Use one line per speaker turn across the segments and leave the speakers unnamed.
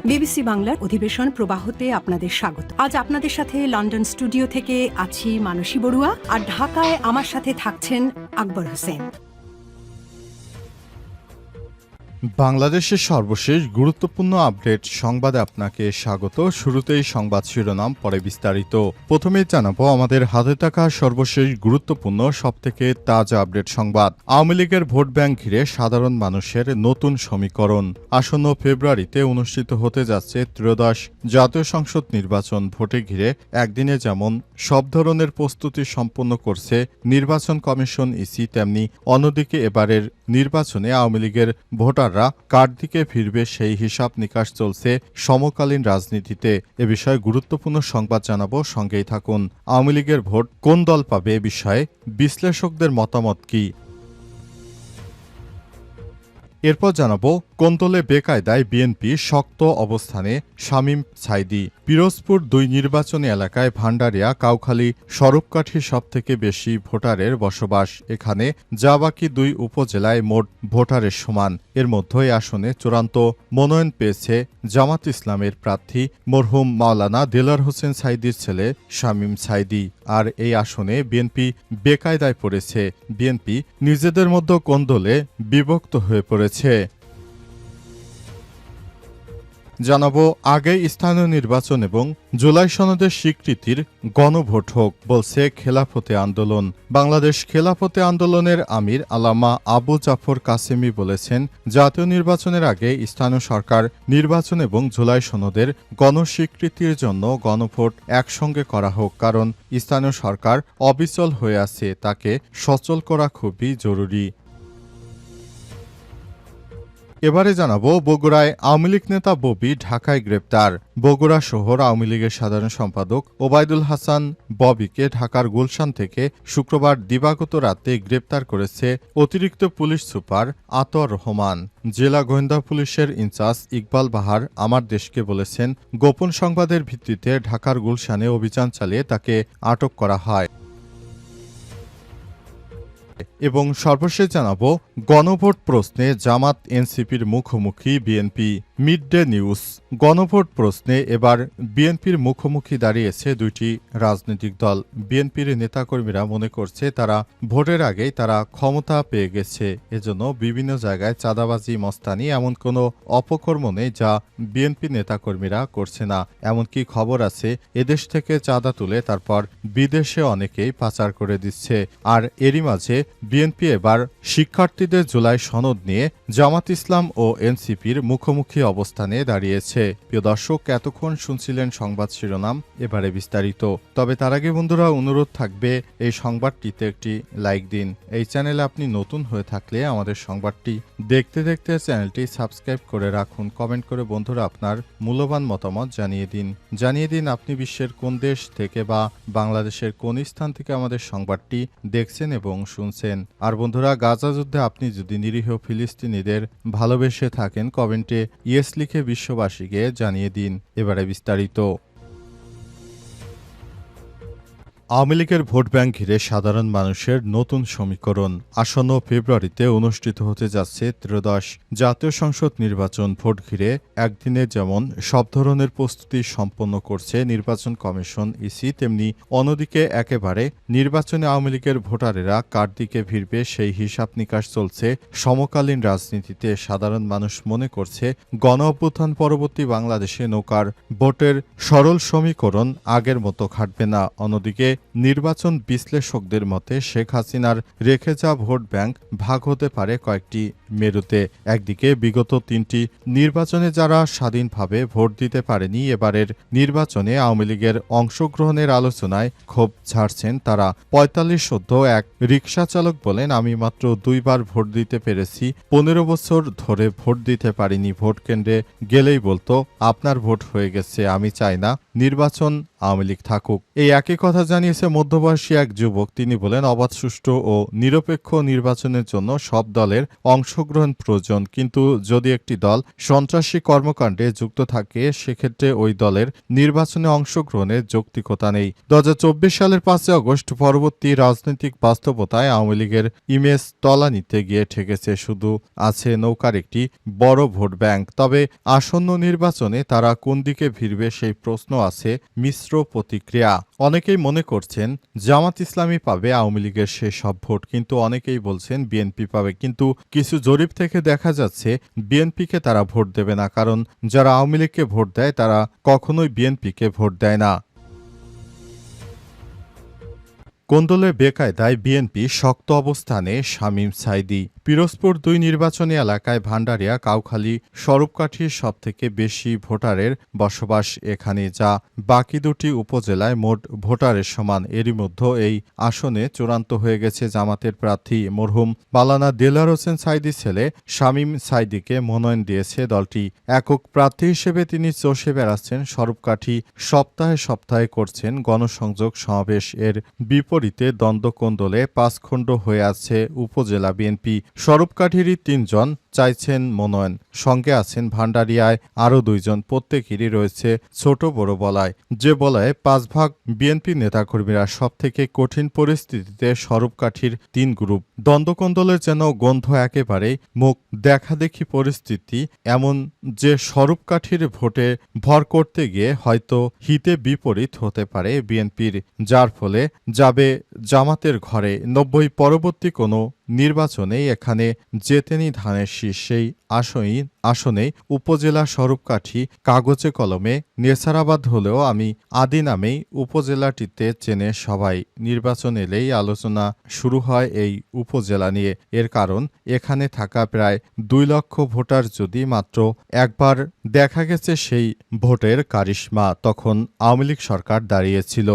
BBC বাংলার অধিবেশন প্রবাহতে আপনাদের স্বাগত। আজ আপনাদের সাথে লন্ডন স্টুডিও থেকে আছি মানসী বড়ুয়া, আর ঢাকায় আমার সাথে থাকছেন আকবর হোসেন।
বাংলাদেশের সর্বশেষ গুরুত্বপূর্ণ আপডেট সংবাদে আপনাকে স্বাগত। শুরুতেই সংবাদ শিরোনাম, পরে বিস্তারিত। প্রথমেই জানাবো আমাদের হাতে থাকা সর্বশেষ গুরুত্বপূর্ণ সবথেকে তাজা আপডেট সংবাদ। আওয়ামী লীগের ভোট ব্যাংক ঘিরে সাধারণ মানুষের নতুন সমীকরণ। আসন্ন ফেব্রুয়ারিতে অনুষ্ঠিত হতে যাচ্ছে ত্রয়োদশ জাতীয় সংসদ নির্বাচন। ভোটে ঘিরে একদিনে যেমন সব ধরনের প্রস্তুতি সম্পন্ন করছে নির্বাচন কমিশন ইসি, তেমনি অন্যদিকে এবারের নির্বাচনে আওয়ামী লীগের ভোটাররা কার দিকে ফিরবে সেই হিসাব নিকাশ চলছে সমকালীন রাজনীতিতে। এ বিষয়ে গুরুত্বপূর্ণ সংবাদ জানাবো, সঙ্গেই থাকুন। আওয়ামী লীগের ভোট কোন দল পাবে এ বিষয়ে বিশ্লেষকদের মতামত কি? এরপর জানাবো কোন দলে বেকায়দায় বিএনপি, শক্ত অবস্থানে শামীম সাঈদী। পিরোজপুর ২ নির্বাচনী এলাকায় ভান্ডারিয়া, কাউখালী, স্বরূপকাঠি সবথেকে বেশি ভোটারের বসবাস। এখানে যা বাকি ২ উপজেলায় মোট ভোটারের সমান। এর মধ্যে আসনে চূড়ান্ত মনোনয়ন পেয়েছে জামাত ইসলামের প্রার্থী মরহুম মাওলানা দেলোয়ার হোসেন সাঈদীর ছেলে শামীম সাঈদী। আর এই আসনে বিএনপি বেকায়দায় পড়েছে। বিএনপি নিজেদের মধ্যে কোন দলে বিভক্ত হয়ে পড়েছে জানাবো। আগে স্থানীয় নির্বাচন এবং জুলাই সনদের স্বীকৃতির গণভোট হোক বলছে খেলাফতে আন্দোলন। বাংলাদেশ খেলাফতে আন্দোলনের আমির আল্লামা আবু জাফর কাসেমি বলেছেন, জাতীয় নির্বাচনের আগে স্থানীয় সরকার নির্বাচন এবং জুলাই সনদের গণস্বীকৃতির জন্য গণভোট একসঙ্গে করা হোক, কারণ স্থানীয় সরকার অবিচল হয়ে আছে, তাকে সচল করা খুবই জরুরি। এবারে জানাবো বগুড়ায় আওয়ামী লীগ নেতা ববি ঢাকায় গ্রেপ্তার। বগুড়া শহর আওয়ামী লীগের সাধারণ সম্পাদক ওবায়দুল হাসান ববিকে ঢাকার গুলশান থেকে শুক্রবার দিবাগত রাতে গ্রেপ্তার করেছে অতিরিক্ত পুলিশ সুপার আতর রহমান। জেলা গোয়েন্দা পুলিশের ইনচার্জ ইকবাল বাহার আমার দেশকে বলেছেন, গোপন সংবাদের ভিত্তিতে ঢাকার গুলশানে অভিযান চালিয়ে তাকে আটক করা হয়। এবং সর্বশেষ জানাবো গণভোট প্রশ্নে জামাত এনসিপির মুখোমুখি বিএনপি। Mid day news. গণভোট প্রশ্নে এবার বিএনপির মুখোমুখি দাঁড়িয়েছে দুইটি রাজনৈতিক দল। বিএনপির নেতাকর্মীরা মনে করছে তারা ভোটের আগেই তারা ক্ষমতা পেয়ে গেছে, এজন্য বিভিন্ন জায়গায় চাঁদাবাজি, মস্তানি এমন কোনো অপকর্ম নেই যা বিএনপি নেতাকর্মীরা করছে না। এমনকি খবর আছে এদেশ থেকে চাঁদা তুলে তারপর বিদেশে অনেকেই পাচার করে দিচ্ছে। আর এরই মাঝে বিএনপি এবার শিক্ষার্থীদের জুলাই সনদ নিয়ে জামাত ইসলাম ও এনসিপির মুখোমুখি অবস্থানে দাঁড়িয়েছে। প্রিয় দর্শক, এতক্ষণ শুনছিলেন সংবাদ শিরোনাম, এবারে বিস্তারিত। তবে তার আগে বন্ধুরা অনুরোধ থাকবে এই সংবাদটিতে একটি লাইক দিন। এই চ্যানেলে আপনি নতুন হয়ে থাকলে আমাদের সংবাদটি দেখতে দেখতে চ্যানেলটি সাবস্ক্রাইব করে রাখুন। কমেন্ট করে বন্ধুরা আপনার মূল্যবান মতামত জানিয়ে দিন আপনি বিশ্বের কোন দেশ থেকে বা বাংলাদেশের কোন স্থান থেকে আমাদের সংবাদটি দেখছেন এবং শুনছেন। আর বন্ধুরা, গাজা যুদ্ধে আপনি যদি নিরীহ ফিলিস্তিনিদের ভালোবেসে থাকেন, কমেন্টে ইয়েস লিখে বিশ্ববাসীকে জানিয়ে দিন। এবারে বিস্তারিত। আওয়ামী লীগের ভোট ব্যাংক ঘিরে সাধারণ মানুষের নতুন সমীকরণ। আসন্ন ফেব্রুয়ারিতে অনুষ্ঠিত হতে যাচ্ছে ত্রয়োদশ জাতীয় সংসদ নির্বাচন। ভোট ঘিরে একদিনে যেমন সব ধরনের প্রস্তুতি সম্পন্ন করছে নির্বাচন কমিশন ইসি, তেমনি অন্যদিকে একেবারে নির্বাচনে আওয়ামী লীগের ভোটারেরা কার দিকে ভিড়বে সেই হিসাব নিকাশ চলছে সমকালীন রাজনীতিতে। সাধারণ মানুষ মনে করছে গণ অভ্যুত্থান পরবর্তী বাংলাদেশে নৌকার ভোটের সরল সমীকরণ আগের মতো খাটবে না। অন্যদিকে নির্বাচন বিশ্লেষকদের মতে শেখ হাসিনার রেখে যাওয়া ভোট ব্যাংক ভাগ হতে পারে কয়েকটি মেরুতে। একদিকে বিগত 3টি নির্বাচনে যারা স্বাধীনভাবে ভোট দিতে পারেনি, এবারের নির্বাচনে আওয়ামী লীগের অংশগ্রহণের আলোচনায় ক্ষোভ ঝাড়ছেন তারা। ৪৫ সদ্য এক রিকশা চালক বলেন, আমি মাত্র 2 বার ভোট দিতে পেরেছি, 15 বছর ধরে ভোট দিতে পারিনি। ভোট কেন্দ্রে গেলেই বলতো আপনার ভোট হয়ে গেছে, আমি চাই না নির্বাচন আওয়ামী লীগ থাকুক। এই একই কথা জানিয়েছে মধ্যবয়সী এক যুবক। তিনি বলেন, অবাধ, সুষ্ঠু ও নিরপেক্ষ নির্বাচনের জন্য সব দলের অংশগ্রহণ প্রয়োজন, কিন্তু যদি একটি দল সন্ত্রাসী কর্মকাণ্ডে যুক্ত থাকে সেক্ষেত্রে ওই দলের নির্বাচনে অংশগ্রহণের যৌক্তিকতা নেই। 2024 সালের 5 আগস্ট পরবর্তী রাজনৈতিক বাস্তবতায় আওয়ামী লীগের ইমেজ তলানিতে গিয়ে ঠেকেছে। শুধু আছে নৌকার একটি বড় ভোট ব্যাংক। তবে আসন্ন নির্বাচনে তারা কোন দিকে ভিড়বে সেই প্রশ্ন আছে মিশ্র প্রতিক্রিয়া। অনেকেই মনে করছেন জামাত ইসলামী পাবে আওয়ামী লীগের সেসব ভোট, কিন্তু অনেকেই বলছেন বিএনপি পাবে। কিন্তু কিছু জরিপ থেকে দেখা যাচ্ছে বিএনপিকে তারা ভোট দেবে না, কারণ যারা আওয়ামী লীগকে ভোট দেয় তারা কখনোই বিএনপিকে ভোট দেয় না। কোন্দলে বেকায়দায় বিএনপি, শক্ত অবস্থানে শামীম সাঈদী। পিরোজপুর 2 নির্বাচনী এলাকায় ভান্ডারিয়া, কাউখালী, স্বরূপকাঠির সবথেকে বেশি ভোটারের বসবাস এখানে, যা বাকি 2টি উপজেলায় মোট ভোটারের সমান। এরই মধ্যে এই আসনে চূড়ান্ত হয়ে গেছে জামাতের প্রার্থী মরহুম মাওলানা দেলোয়ার হোসেন সাঈদীর ছেলে শামীম সাঈদীকে মনোনয়ন দিয়েছে দলটি। একক প্রার্থী হিসেবে তিনি চষে বেড়াচ্ছেন স্বরূপকাঠি, সপ্তাহে সপ্তাহে করছেন গণসংযোগ সমাবেশ। এর বিপরীতে দ্বন্দ্ব কোন্দলে 5 খণ্ড হয়ে আছে উপজেলা বিএনপি। স্বরূপকাঠিরই 3 জন চাইছেন মনোনয়ন, সঙ্গে আছেন ভান্ডারিয়ায় আরও 2 জন। প্রত্যেকেরই রয়েছে ছোট বড় বলায়। যে বলায় 5 ভাগ বিএনপি নেতাকর্মীরা। সবথেকে কঠিন পরিস্থিতিতে স্বরূপকাঠির 3 গ্রুপ। দ্বন্দ্বকোন্দলের যেন গন্ধ একেবারেই মুখ দেখাদেখি পরিস্থিতি এমন যে স্বরূপকাঠির ভোটে ভর করতে গিয়ে হয়তো হিতে বিপরীত হতে পারে বিএনপির, যার ফলে যাবে জামাতের ঘরে। 90 পরবর্তী কোনো নির্বাচনেই এখানে জেতেনি ধানের শীষ। সেই আসনেই উপজেলা স্বরূপকাঠি কাগজে কলমে নেসারাবাদ হলেও আমি আদি নামেই উপজেলাটিতে চেনে সবাই। নির্বাচন এলেই আলোচনা শুরু হয় এই উপজেলা নিয়ে। এর কারণ এখানে থাকা প্রায় 2 লক্ষ ভোটার যদি মাত্র একবার দেখা গেছে সেই ভোটের কারিশমা, তখন আওয়ামী লীগ সরকার দাঁড়িয়েছিল।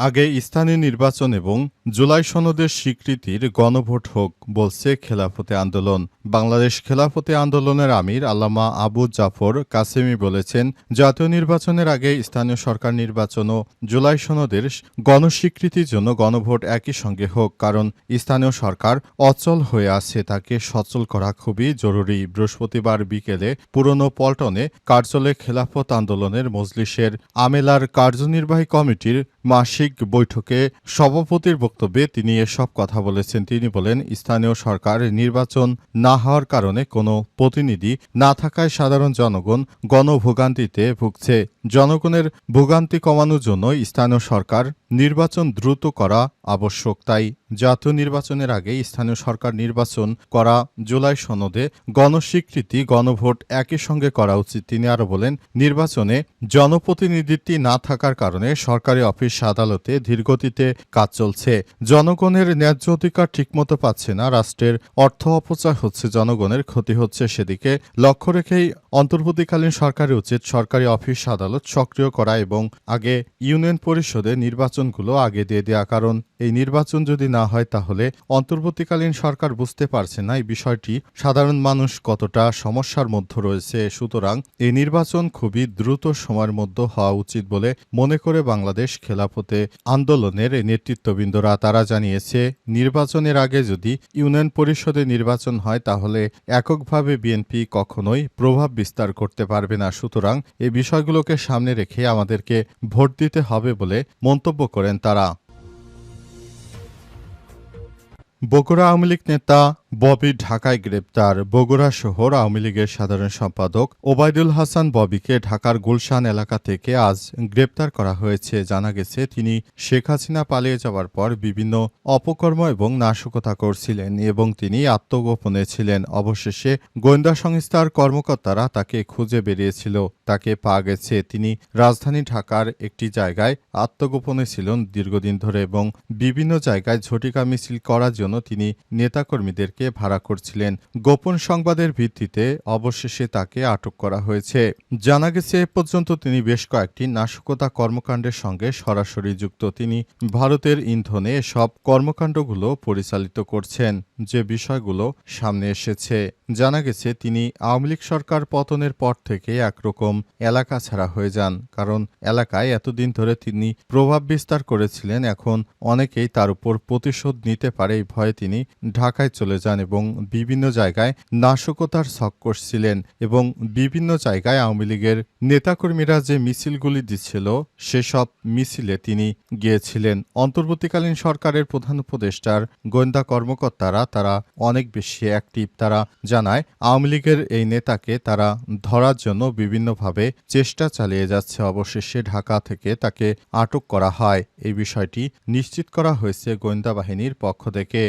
আগে স্থানীয় নির্বাচন এবং জুলাই সনদের স্বীকৃতির গণভোট হোক বলছে খেলাফতে আন্দোলন। বাংলাদেশ খেলাফতে আন্দোলনের আমির আল্লামা আবু জাফর কাসেমি বলেছেন, জাতীয় নির্বাচনের আগে স্থানীয় সরকার নির্বাচন ও জুলাই সনদের গণস্বীকৃতির জন্য গণভোট একই সঙ্গে হোক, কারণ স্থানীয় সরকার অচল হয়ে আছে, তাকে সচল করা খুবই জরুরি। বৃহস্পতিবার বিকেলে পুরনো পল্টনে কার্যালয়ে খেলাফত আন্দোলনের মজলিসের আমেলার কার্যনির্বাহী কমিটির মাসিক বৈঠকে সভাপতির বক্তব্যে তিনি এসব কথা বলেছেন। তিনি বলেন, স্থানীয় সরকার নির্বাচন না হওয়ার কারণে কোনো প্রতিনিধি না থাকায় সাধারণ জনগণ গণভোগান্তিতে ভুগছে। জনগণের ভোগান্তি কমানোর জন্য স্থানীয় সরকার নির্বাচন দ্রুত করা আবশ্যক। তাই জাতীয় নির্বাচনের আগে স্থানীয় সরকার নির্বাচন করা, জুলাই সনদে গণস্বীকৃতি, গণভোট একই সঙ্গে করা উচিত। তিনি আরও বলেন, নির্বাচনে জনপ্রতিনিধিত্ব না থাকার কারণে সরকারি অফিস আদালতে ধীরগতিতে কাজ চলছে। জনগণের ন্যায্য অধিকার ঠিকমতো পাচ্ছে না, রাষ্ট্রের অর্থ অপচয় হচ্ছে, জনগণের ক্ষতি হচ্ছে। সেদিকে লক্ষ্য রেখেই অন্তর্বর্তীকালীন সরকারের উচিত সরকারি অফিস আদালত সক্রিয় করা এবং আগে ইউনিয়ন পরিষদে নির্বাচনগুলো আগে দিয়ে দেওয়া। কারণ এই নির্বাচন যদি না হয় তাহলে অন্তর্বর্তীকালীন সরকার বুঝতে পারছে না এই বিষয়টি সাধারণ মানুষ কতটা সমস্যার মধ্যে রয়েছে। সুতরাং এই নির্বাচন খুবই দ্রুত সময়ের মধ্যে হওয়া উচিত বলে মনে করে বাংলাদেশ খেলাফতে আন্দোলনের নেতৃত্ববৃন্দরা। তারা জানিয়েছে, নির্বাচনের আগে যদি ইউনিয়ন পরিষদে নির্বাচন হয় তাহলে এককভাবে বিএনপি কখনোই প্রভাব বিস্তার করতে পারবে না। সুতরাং এই বিষয়গুলোকে সামনে রেখে আমাদেরকে ভোট দিতে হবে বলে মন্তব্য করেন তারা। বগুড়া আওয়ামী লীগ নেতা ববি ঢাকায় গ্রেপ্তার। বগুড়া শহর আওয়ামী লীগের সাধারণ সম্পাদক ওবায়দুল হাসান ববিকে ঢাকার গুলশান এলাকা থেকে আজ গ্রেপ্তার করা হয়েছে। জানা গেছে, তিনি শেখ হাসিনা পালিয়ে যাওয়ার পর বিভিন্ন অপকর্ম এবং নাশকতা করছিলেন এবং তিনি আত্মগোপনে ছিলেন। অবশেষে গোয়েন্দা সংস্থার কর্মকর্তারা তাকে খুঁজে বেরিয়েছিল, তাকে পাওয়া গেছে। তিনি রাজধানী ঢাকার একটি জায়গায় আত্মগোপনে ছিলেন দীর্ঘদিন ধরে এবং বিভিন্ন জায়গায় ঝটিকা মিছিল করার জন্য তিনি নেতাকর্মীদেরকে থেকে ভাড়া করছিলেন। গোপন সংবাদের ভিত্তিতে অবশেষে তাকে আটক করা হয়েছে। জানা গেছে এ পর্যন্ত তিনি বেশ কয়েকটি নাশকতা কর্মকাণ্ডের সঙ্গে সরাসরি যুক্ত। তিনি ভারতের ইন্ধনে সব কর্মকাণ্ডগুলো পরিচালিত করছেন, যে বিষয়গুলো সামনে এসেছে। জানা গেছে তিনি আওয়ামী লীগ সরকার পতনের পর থেকে একরকম এলাকা ছাড়া হয়ে যান, কারণ এলাকায় এতদিন ধরে তিনি প্রভাব বিস্তার করেছিলেন। এখন অনেকেই তার উপর প্রতিশোধ নিতে পারে এই ভয়ে তিনি ঢাকায় চলে যান এবং বিভিন্ন জায়গায় নাশকতার ছক কষছিলেন এবং বিভিন্ন জায়গায় আওয়ামী লীগের নেতাকর্মীরা যে মিছিলগুলি দিচ্ছিল সেসব মিছিলে তিনি গিয়েছিলেন। অন্তর্বর্তীকালীন সরকারের প্রধান উপদেষ্টার গোয়েন্দা কর্মকর্তারা তারা অনেক বেশি অ্যাক্টিভ। তারা জানায় আওয়ামী লীগের এই নেতাকে তারা ধরার জন্য বিভিন্নভাবে চেষ্টা চালিয়ে যাচ্ছে। অবশেষে ঢাকা থেকে তাকে আটক করা হয়। এই বিষয়টি নিশ্চিত করা হয়েছে গোয়েন্দা বাহিনীর পক্ষ থেকে।